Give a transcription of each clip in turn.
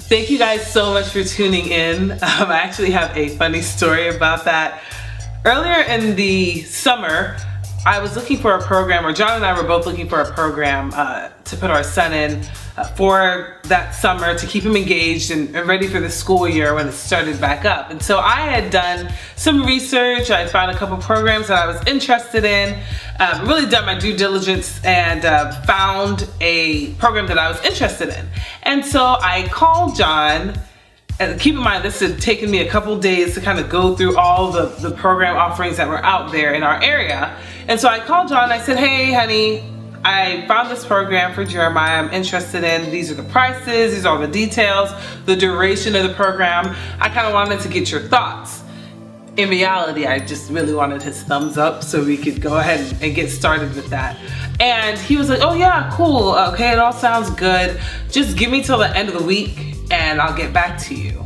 Thank you guys so much for tuning in. I actually have a funny story about that. Earlier in the summer, I was looking for a program, or John and I were both looking for a program to put our son in for that summer to keep him engaged and ready for the school year when it started back up. And so I had done some research. I found a couple programs that I was interested in, really done my due diligence, and found a program that I was interested in. And so I called John. And keep in mind, this had taken me a couple days to kind of go through all the program offerings that were out there in our area. And so I called John and I said, hey, honey, I found this program for Jeremiah I'm interested in. These are the prices, these are all the details, the duration of the program. I kind of wanted to get your thoughts. In reality, I just really wanted his thumbs up so we could go ahead and get started with that. And he was like, oh yeah, cool, okay, it all sounds good. Just give me till the end of the week and I'll get back to you.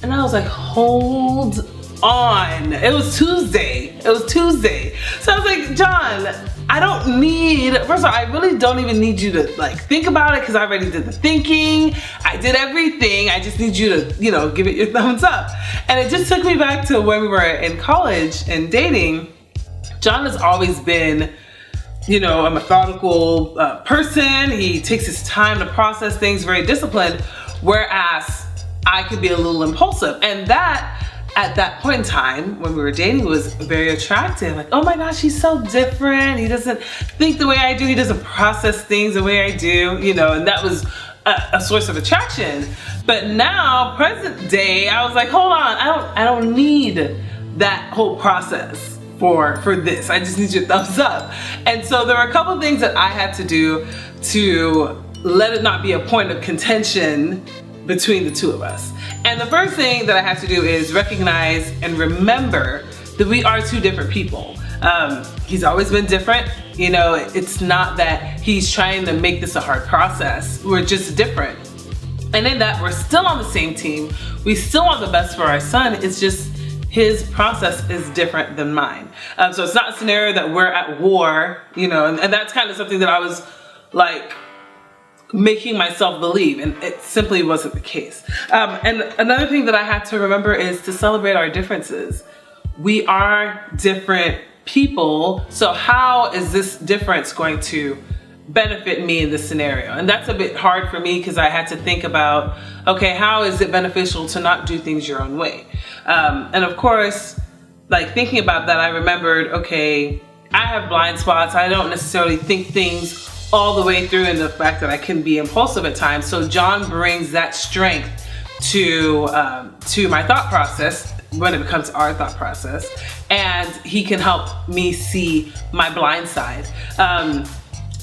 And I was like, hold on. It was Tuesday. So I was like, John, I don't need, first of all, I really don't even need you to like think about it because I already did the thinking. I did everything. I just need you to, you know, give it your thumbs up. And it just took me back to when we were in college and dating. John has always been, you know, a methodical person. He takes his time to process things, very disciplined, whereas I could be a little impulsive. And that, at that point in time, when we were dating, was very attractive. Like, oh my gosh, he's so different. He doesn't think the way I do. He doesn't process things the way I do, you know, and that was a source of attraction. But now, present day, I was like, hold on, I don't need that whole process for this. I just need your thumbs up. And so there were a couple of things that I had to do to let it not be a point of contention between the two of us. And the first thing that I had to do is recognize and remember that we are two different people. He's always been different. You know, it's not that he's trying to make this a hard process. We're just different. And in that, we're still on the same team. We still want the best for our son. It's just his process is different than mine. So it's not a scenario that we're at war, you know, and that's kind of something that I was like making myself believe, and it simply wasn't the case. And another thing that I had to remember is to celebrate our differences. We are different people, so how is this difference going to benefit me in this scenario? And that's a bit hard for me because I had to think about, okay, how is it beneficial to not do things your own way? And of course, like thinking about that, I remembered, okay, I have blind spots. I don't necessarily think things all the way through, and the fact that I can be impulsive at times. So John brings that strength to my thought process when it becomes our thought process, and he can help me see my blind side.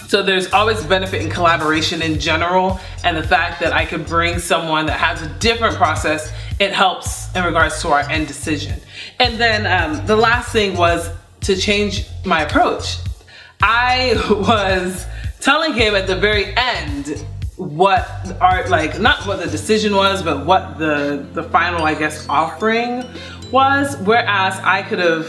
So there's always benefit in collaboration in general, and the fact that I could bring someone that has a different process, it helps in regards to our end decision. And then the last thing was to change my approach. I was telling him at the very end what our, like, not what the decision was, but what the final, I guess, offering was. Whereas I could have,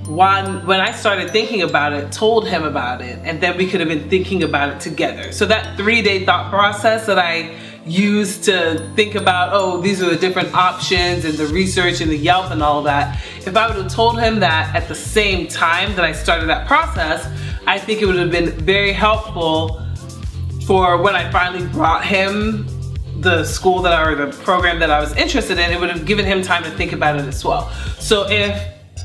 when I started thinking about it, told him about it, and then we could have been thinking about it together. So that 3-day thought process that I used to think about, oh, these are the different options and the research and the Yelp and all of that, if I would have told him that at the same time that I started that process, I think it would have been very helpful for when I finally brought him the school that or the program that I was interested in. It would have given him time to think about it as well. So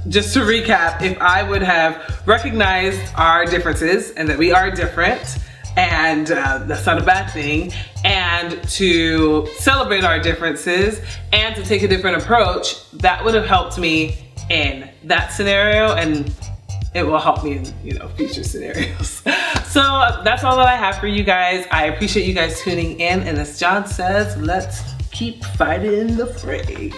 just to recap, if I would have recognized our differences and that we are different, and that's not a bad thing, and to celebrate our differences and to take a different approach, that would have helped me in that scenario, and it will help me in, you know, future scenarios. So that's all that I have for you guys. I appreciate you guys tuning in, and as John says, let's keep fighting the fray.